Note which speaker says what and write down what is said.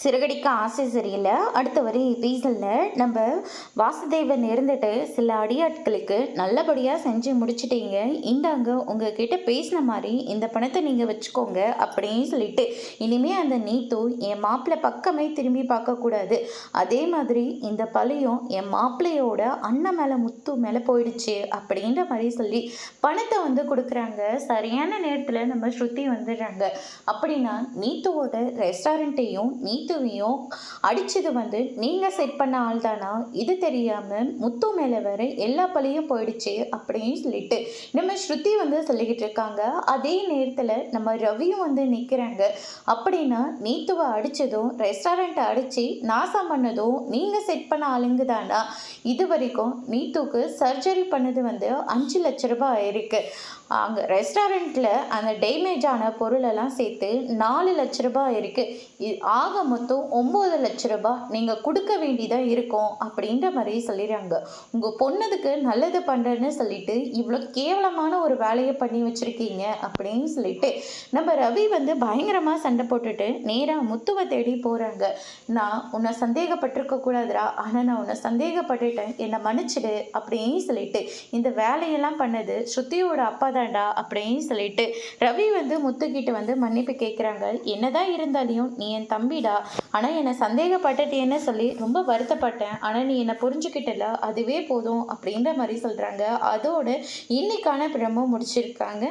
Speaker 1: சிறகடிக்க ஆசை சரியில்லை. அடுத்த வரி எபிசோடில் நம்ம வாசுதேவன் இருந்துட்டு சில அடியாட்களுக்கு நல்லபடியாக செஞ்சு முடிச்சிட்டீங்க, இந்தாங்க உங்ககிட்ட பேசின மாதிரி இந்த பணத்தை நீங்கள் வச்சுக்கோங்க அப்படின்னு சொல்லிட்டு, இனிமேல் அந்த நீத்து என் மாப்பிள்ளை பக்கமே திரும்பி பார்க்கக்கூடாது, அதே மாதிரி இந்த பழியும் என் மாப்பிள்ளையோட அண்ணன் மேலே முத்து மேலே போயிடுச்சு அப்படின்ற மாதிரி சொல்லி பணத்தை வந்து கொடுக்குறாங்க. சரியான நேரத்தில் நம்ம ஸ்ருதி வந்துடுறாங்க. அப்படின்னா நீத்துவோட ரெஸ்டாரண்ட்டையும் நீத்துவையும் அடிச்சது வந்து நீங்கள் செட் பண்ண ஆள் தானா, இது தெரியாமல் முத்து மேலே வேற எல்லா பழியும் போயிடுச்சு அப்படின்னு சொல்லிட்டு நம்ம ஸ்ருதி வந்து சொல்லிக்கிட்டு இருக்காங்க. அதே நேரத்தில் நம்ம ரவியும் வந்து நிற்கிறாங்க. அப்படின்னா நீத்துவை அடித்ததும் ரெஸ்டாரண்ட்டை அடித்து நாசம் பண்ணதும் நீங்கள் செட் பண்ண ஆளுங்க தானா, இது வரைக்கும் நீத்துக்கு சர்ஜரி பண்ணது வந்து 5 லட்ச ரூபாய் ஆயிருக்கு. அங்கே ரெஸ்டாரண்ட்டில் அந்த டேமேஜ் ஆன பொருளெல்லாம் சேர்த்து 4 லட்ச ரூபாய் இருக்குது. ஆக மொத்தம் 9 லட்ச ரூபாய் நீங்கள் கொடுக்க வேண்டியதாக இருக்கும் அப்படின்ற மாதிரி சொல்லிடுறாங்க. உங்கள் பொண்ணுக்கு நல்லது பண்ணுறேன்னு சொல்லிட்டு இவ்வளோ கேவலமான ஒரு வேலையை பண்ணி வச்சுருக்கீங்க அப்படின்னு சொல்லிட்டு நம்ம ரவி வந்து பயங்கரமாக சண்டை போட்டுட்டு நேராக முத்துவை தேடி போகிறாங்க. நான் உன்னை சந்தேகப்பட்டிருக்க கூடாதுரா, ஆனால் நான் உன்னை சந்தேகப்பட்டுட்டேன், என்னை மன்னிச்சிடு அப்படின்னு சொல்லிட்டு இந்த வேலையெல்லாம் பண்ணது ஸ்ருதியோட அப்பா தான்டா அப்படின்னு சொல்லிட்டு ரவி வந்து முத்துக்கிட்ட வந்து மன்னிப்பு கேட்குறாங்க. என்னதான் இருந்தாலையும் நீ என் தம்பிடா, ஆனால் என்னை சந்தேகப்பட்டுட்டேன்னு சொல்லி ரொம்ப வருத்தப்பட்டேன், ஆனால் நீ என்னை புரிஞ்சுக்கிட்டல, அதுவே போதும் அப்படின்ற மாதிரி சொல்கிறாங்க. அதோடு இன்னைக்கான பிரமோ முடிச்சிருக்காங்க.